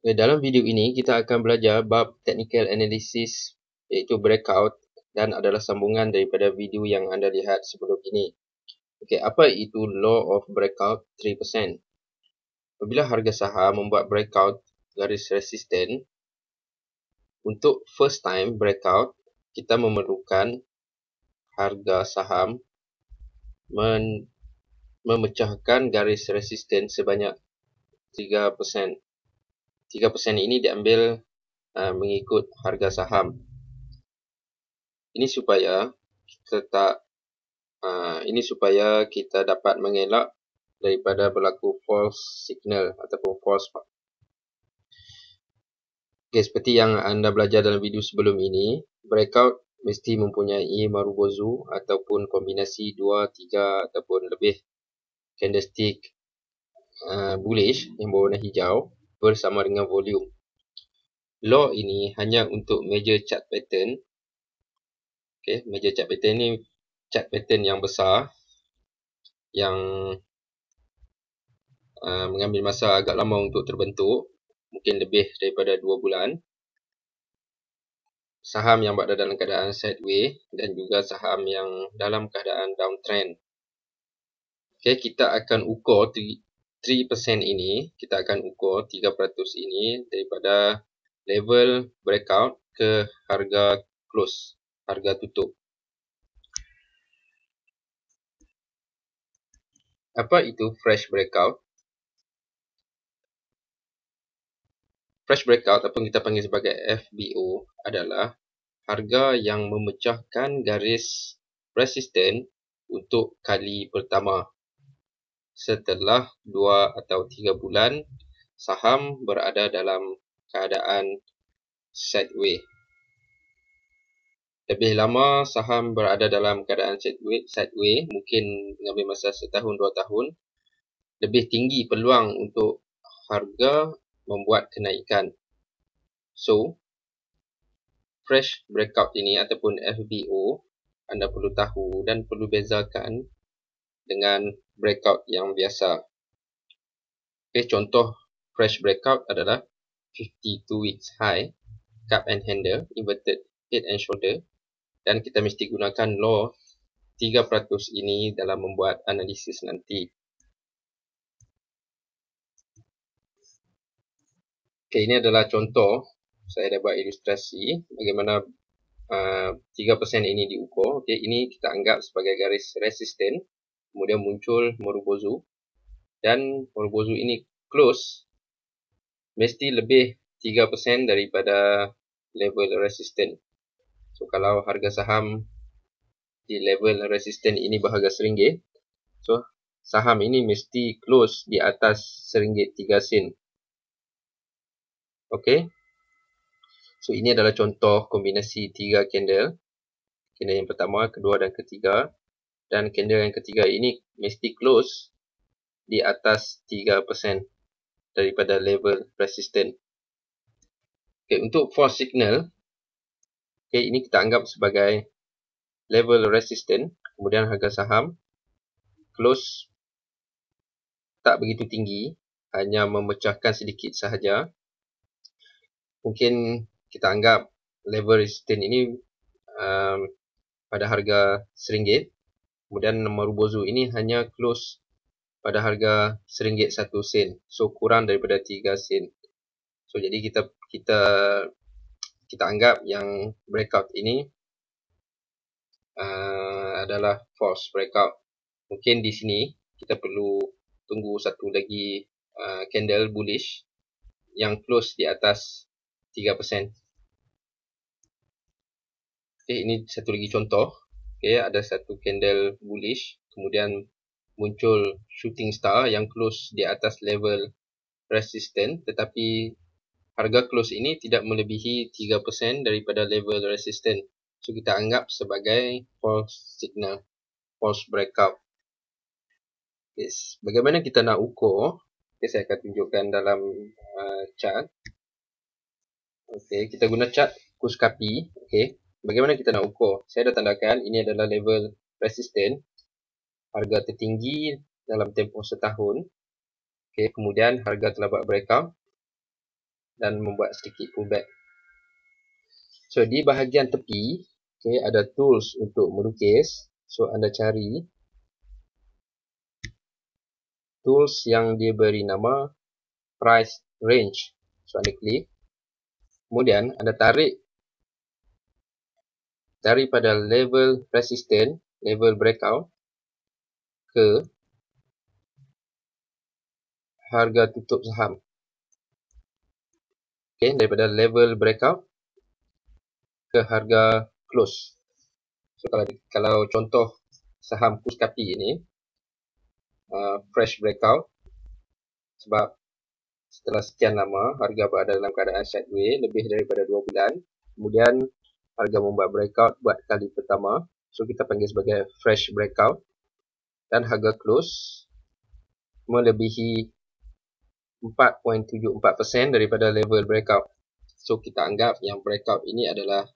Dalam video ini kita akan belajar bab technical analysis iaitu breakout dan adalah sambungan daripada video yang anda lihat sebelum ini. Okey, apa itu law of breakout 3%? Apabila harga saham membuat breakout garis resisten, untuk first time breakout, kita memerlukan harga saham memecahkan garis resisten sebanyak 3%. 3% ini diambil mengikut harga saham. Ini supaya kita dapat mengelak daripada berlaku false signal ataupun false. Okay, seperti yang anda belajar dalam video sebelum ini, breakout mesti mempunyai marubozu ataupun kombinasi 2, 3 ataupun lebih candlestick bullish yang berwarna hijau bersama dengan volume. Law ini hanya untuk major chart pattern. Okay, major chart pattern ni chart pattern yang besar yang mengambil masa agak lama untuk terbentuk, mungkin lebih daripada 2 bulan. Saham yang berada dalam keadaan sideways dan juga saham yang dalam keadaan downtrend. Okay, kita akan ukur 3% ini, kita akan ukur 3% ini daripada level breakout ke harga close, harga tutup. Apa itu fresh breakout? Fresh breakout atau kita panggil sebagai FBO adalah harga yang memecahkan garis resisten untuk kali pertama. Setelah 2 atau 3 bulan, saham berada dalam keadaan sideways. Lebih lama saham berada dalam keadaan sideways, mungkin mengambil masa 1-2 tahun, lebih tinggi peluang untuk harga membuat kenaikan. So, fresh breakout ini ataupun FBO, anda perlu tahu dan perlu bezakan dengan breakout yang biasa. Okay, contoh fresh breakout adalah 52 weeks high, cup and handle, inverted head and shoulder, dan kita mesti gunakan law 3% ini dalam membuat analisis nanti. Okay, ini adalah contoh. Saya dah buat ilustrasi bagaimana 3% ini diukur. Okay, ini kita anggap sebagai garis resisten. Kemudian muncul marubozu. Dan marubozu ini close mesti lebih 3% daripada level resisten. So, kalau harga saham di level resisten ini berharga RM1, so saham ini mesti close di atas RM1.03. Okay. So, ini adalah contoh kombinasi 3 candle. Candle yang pertama, kedua dan ketiga. Dan candle yang ketiga ini mesti close di atas 3% daripada level resisten. Okay, untuk false signal, okay, ini kita anggap sebagai level resisten. Kemudian harga saham close tak begitu tinggi, hanya memecahkan sedikit sahaja. Mungkin kita anggap level resisten ini pada harga RM1. Kemudian marubozu ini hanya close pada harga RM1.01. So, kurang daripada 3 sen. So, jadi kita anggap yang breakout ini adalah false breakout. Mungkin di sini kita perlu tunggu satu lagi candle bullish yang close di atas 3%. Okay, ini satu lagi contoh. Okay, ada satu candle bullish, kemudian muncul shooting star yang close di atas level resisten, tetapi harga close ini tidak melebihi 3% daripada level resisten. So, kita anggap sebagai false signal, false breakout. Yes. Bagaimana kita nak ukur? Okay, saya akan tunjukkan dalam chart. Okay, kita guna chart Kuskapi. Okay, bagaimana kita nak ukur? Saya dah tandakan ini adalah level resisten, harga tertinggi dalam tempoh setahun. Okay, kemudian harga telah buat breakout dan membuat sedikit pullback. So di bahagian tepi, okay, ada tools untuk melukis. So anda cari tools yang dia beri nama price range. So anda klik, kemudian anda tarik daripada level resistance, level breakout ke harga tutup saham. Okay, daripada level breakout ke harga close. So kalau contoh saham Puskapi ini fresh breakout, sebab setelah sekian lama harga berada dalam keadaan sideways lebih daripada 2 bulan, kemudian harga membuat breakout buat kali pertama, so kita panggil sebagai fresh breakout, dan harga close melebihi 4.74% daripada level breakout. So kita anggap yang breakout ini adalah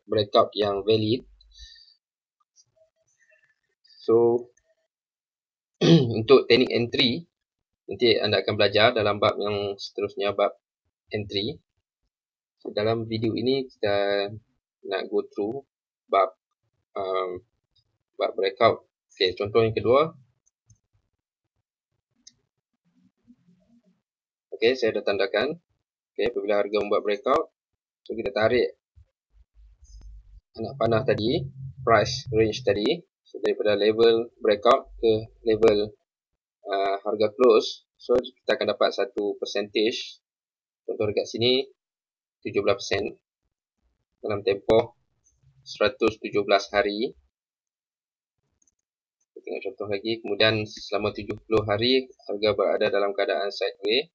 breakout yang valid. So untuk teknik entry, nanti anda akan belajar dalam bab yang seterusnya, bab entry. So, dalam video ini kita nak go through bab breakout. Okay, contoh yang kedua. Okay, saya dah tandakan. Okay, apabila harga membuat breakout, so kita tarik anak panah tadi, price range tadi, so daripada level breakout ke level harga close, so kita akan dapat satu percentage. Contoh dekat sini 17% dalam tempoh 117 hari. Kita tengok contoh lagi. Kemudian selama 70 hari harga berada dalam keadaan sideways.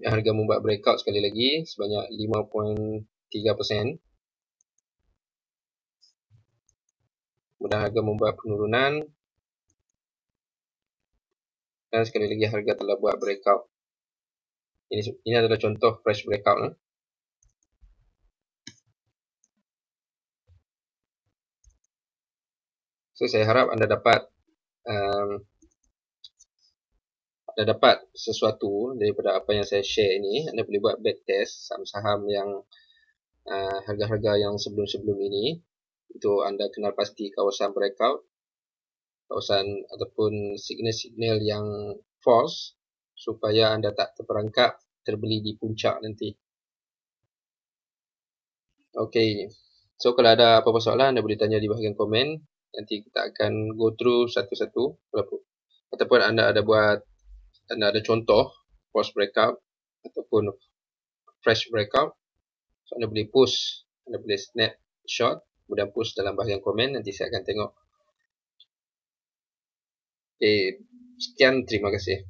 Harga membuat breakout sekali lagi sebanyak 5.3%. Kemudian harga membuat penurunan. Dan sekali lagi harga telah buat breakout. Ini adalah contoh fresh breakout. So saya harap anda dapat sesuatu daripada apa yang saya share ini. Anda boleh buat backtest saham-saham yang harga-harga yang sebelum-sebelum ini, untuk anda kenal pasti kawasan breakout, kawasan ataupun signal-signal yang false, supaya anda tak terperangkap terbeli di puncak nanti. Okay, so kalau ada apa-apa soalan, anda boleh tanya di bahagian komen. Nanti kita akan go through satu-satu. Ataupun anda ada contoh post breakout ataupun fresh breakout, so anda boleh post, anda boleh snapshot, kemudian post dalam bahagian komen. Nanti saya akan tengok. Okay, sekian, terima kasih.